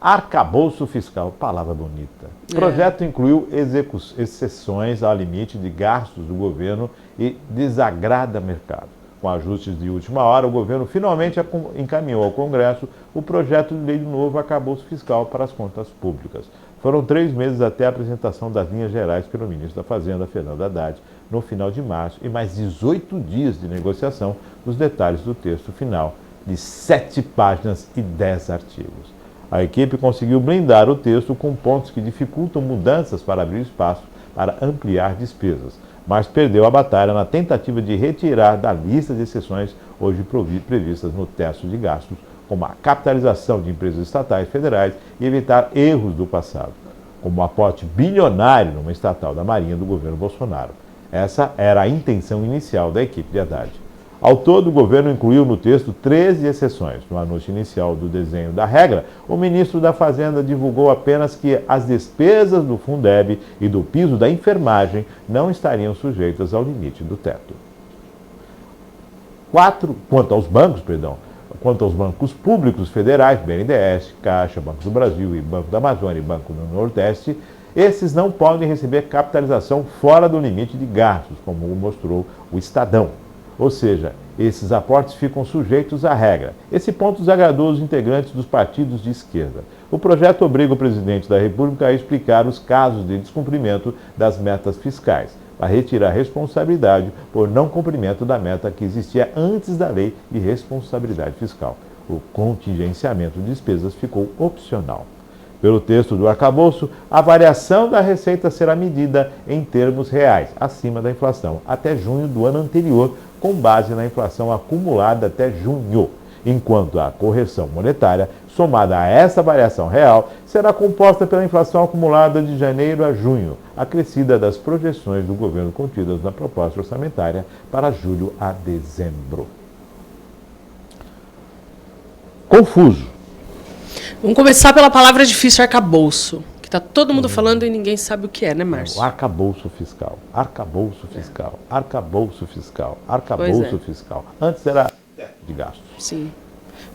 Arcabouço fiscal, palavra bonita. O projeto incluiu exceções ao limite de gastos do governo e desagrada mercado. Com ajustes de última hora, o governo finalmente encaminhou ao Congresso o projeto de lei do novo arcabouço fiscal para as contas públicas. Foram 3 meses até a apresentação das linhas gerais pelo ministro da Fazenda, Fernando Haddad, no final de março, e mais 18 dias de negociação dos detalhes do texto final, de 7 páginas e 10 artigos. A equipe conseguiu blindar o texto com pontos que dificultam mudanças para abrir espaço para ampliar despesas, mas perdeu a batalha na tentativa de retirar da lista de exceções hoje previstas no teto de gastos, como a capitalização de empresas estatais federais e evitar erros do passado, como o aporte bilionário numa estatal da Marinha do governo Bolsonaro. Essa era a intenção inicial da equipe de Haddad. Ao todo, o governo incluiu no texto 13 exceções. No anúncio inicial do desenho da regra, o ministro da Fazenda divulgou apenas que as despesas do Fundeb e do piso da enfermagem não estariam sujeitas ao limite do teto. Quanto aos bancos públicos federais, BNDES, Caixa, Banco do Brasil e Banco da Amazônia e Banco do Nordeste, esses não podem receber capitalização fora do limite de gastos, como mostrou o Estadão. Ou seja, esses aportes ficam sujeitos à regra. Esse ponto desagradou os integrantes dos partidos de esquerda. O projeto obriga o presidente da República a explicar os casos de descumprimento das metas fiscais, para retirar responsabilidade por não cumprimento da meta que existia antes da lei de responsabilidade fiscal. O contingenciamento de despesas ficou opcional. Pelo texto do arcabouço, a variação da receita será medida em termos reais, acima da inflação, até junho do ano anterior, com base na inflação acumulada até junho, enquanto a correção monetária, somada a essa variação real, será composta pela inflação acumulada de janeiro a junho, acrescida das projeções do governo contidas na proposta orçamentária para julho a dezembro. Confuso. Vamos começar pela palavra difícil, arcabouço. Que está todo mundo falando e ninguém sabe o que é, né, Márcio? Arcabouço fiscal, arcabouço fiscal, arcabouço fiscal, arcabouço fiscal. Antes era teto de gastos. Sim.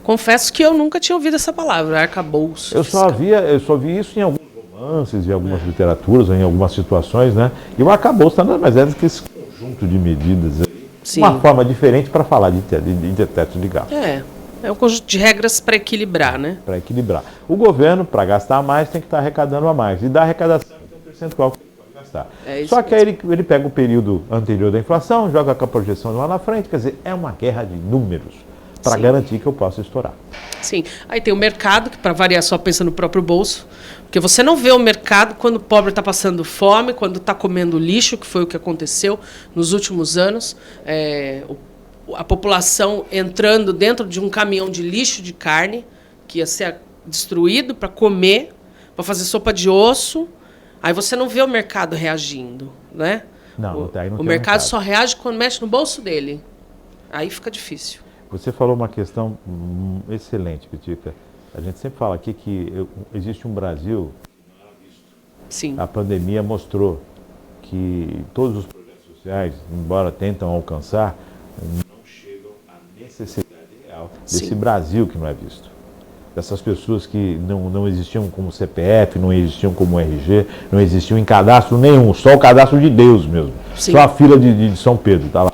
Confesso que eu nunca tinha ouvido essa palavra, arcabouço fiscal. Eu só vi isso em alguns romances, em algumas literaturas, em algumas situações, né? E o arcabouço nada mais é do que esse conjunto de medidas aí. Sim. Uma forma diferente para falar de teto de gastos. É um conjunto de regras para equilibrar, né? Para equilibrar. O governo, para gastar mais, tem que estar arrecadando a mais. E da arrecadação, tem um percentual que ele pode gastar. Só que aí ele pega o período anterior da inflação, joga com a projeção lá na frente. Quer dizer, é uma guerra de números para garantir que eu possa estourar. Sim. Aí tem o mercado, que para variar só pensa no próprio bolso. Porque você não vê o mercado quando o pobre está passando fome, quando está comendo lixo, que foi o que aconteceu nos últimos anos. A população entrando dentro de um caminhão de lixo de carne, que ia ser destruído para comer, para fazer sopa de osso. Aí você não vê o mercado reagindo, né? O mercado só reage quando mexe no bolso dele. Aí fica difícil. Você falou uma questão excelente, Pitica. A gente sempre fala aqui que existe um Brasil. Sim. A pandemia mostrou que todos os projetos sociais, embora tentam alcançar, necessidade real desse Brasil que não é visto. Dessas pessoas que não existiam como CPF, não existiam como RG, não existiam em cadastro nenhum, só o cadastro de Deus mesmo. Sim. Só a fila de São Pedro, tá lá.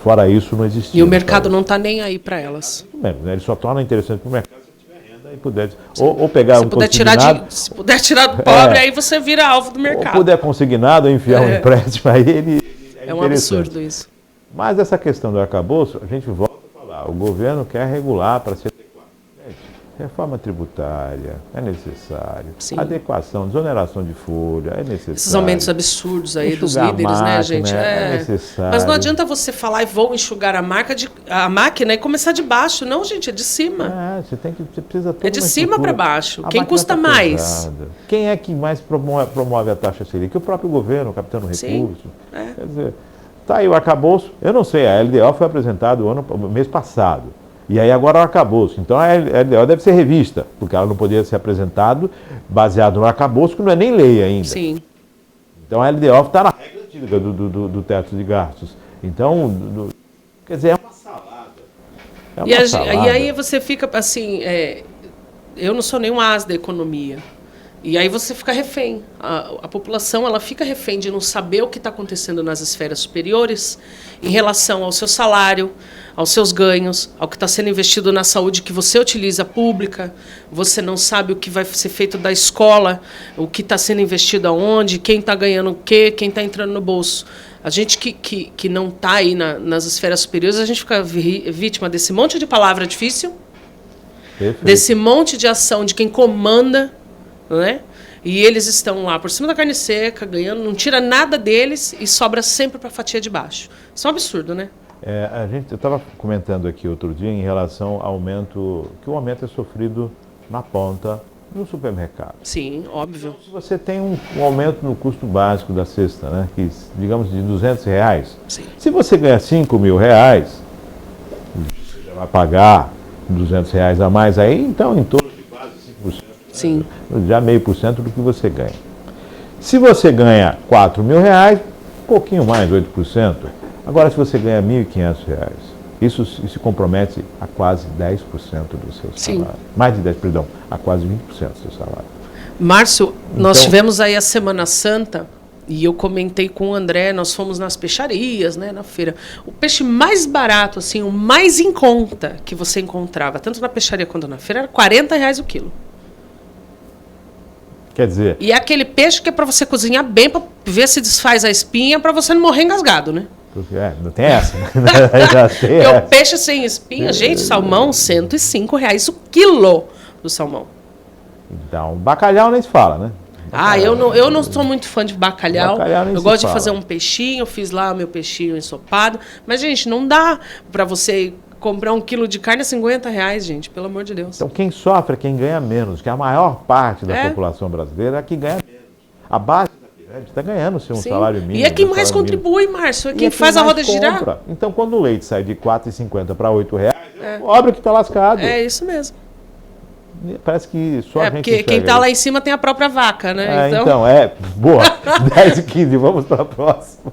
Fora isso, não existia. E o mercado não está nem aí para elas. Ele só torna interessante para o mercado se tiver renda e puder. Ou pegar um consignado. Se puder tirar do pobre, aí você vira alvo do mercado. Ou puder consignado, enfiar um empréstimo, aí ele é um absurdo isso. Mas essa questão do arcabouço, a gente volta a falar. O governo quer regular para se adequar. Reforma tributária é necessário. Sim. Adequação, desoneração de folha é necessário. Esses aumentos absurdos aí dos líderes, né, gente? É necessário. Mas não adianta você falar e vou enxugar a máquina e começar de baixo. Não, gente, é de cima. Você precisa toda É de cima para baixo. Quem custa mais? Pesada. Quem é que mais promove a taxa Selic? O próprio governo, captando recursos. Quer dizer, tá aí o arcabouço. Eu não sei, a LDO foi apresentada mês passado. E aí agora o arcabouço. Então a LDO deve ser revista, porque ela não poderia ser apresentada baseado no arcabouço, que não é nem lei ainda. Sim. Então a LDO está na regra antiga do teto de gastos. Então, quer dizer, é uma salada. E aí você fica assim, eu não sou nenhum as da economia. E aí você fica refém. A população ela fica refém de não saber o que está acontecendo nas esferas superiores em relação ao seu salário, aos seus ganhos, ao que está sendo investido na saúde que você utiliza pública. Você não sabe o que vai ser feito da escola, o que está sendo investido aonde, quem está ganhando o quê, quem está entrando no bolso. A gente que não está aí nas esferas superiores, a gente fica vítima desse monte de palavra difícil, Perfeito. desse monte de ação de quem comanda, né? E eles estão lá por cima da carne seca, ganhando, não tira nada deles e sobra sempre para a fatia de baixo. Isso é um absurdo, né? Eu estava comentando aqui outro dia em relação ao aumento, que o aumento é sofrido na ponta no supermercado. Sim, óbvio. Se você tem um aumento no custo básico da cesta, né, que, digamos de R$200, Sim. se você ganha R$5.000, você já vai pagar R$200 a mais aí, então em torno de quase 5%. Sim. Já 0,5% do que você ganha. Se você ganha R$4.000, um pouquinho mais, 8%. Agora, se você ganha R$1.500, isso se compromete a quase 10% do seu salário. Mais de 10%, perdão, a quase 20% do seu salário. Márcio, nós tivemos aí a Semana Santa e eu comentei com o André, nós fomos nas peixarias, né, na feira. O peixe mais barato, assim, o mais em conta que você encontrava, tanto na peixaria quanto na feira, era R$40 o quilo. Quer dizer... E é aquele peixe que é para você cozinhar bem, para ver se desfaz a espinha, para você não morrer engasgado, né? Não tem essa. Porque o peixe sem espinha, gente, salmão, R$105 o quilo do salmão. Então, bacalhau nem se fala, né? Eu não sou muito fã de bacalhau. Eu gosto de fazer um um peixinho, fiz lá meu peixinho ensopado. Mas, gente, não dá para você comprar 1 quilo de carne a R$50, gente, pelo amor de Deus. Então, quem sofre é quem ganha menos, que a maior parte da população brasileira é que ganha menos. A base da pirâmide está ganhando um salário mínimo. E é quem mais contribui, Márcio, é quem faz a roda girar. Então, quando o leite sai de R$4,50 para R$8, óbvio que está lascado. É isso mesmo. Parece que só a gente porque quem está lá em cima tem a própria vaca, né? Boa. 10 e 15, vamos para a próxima.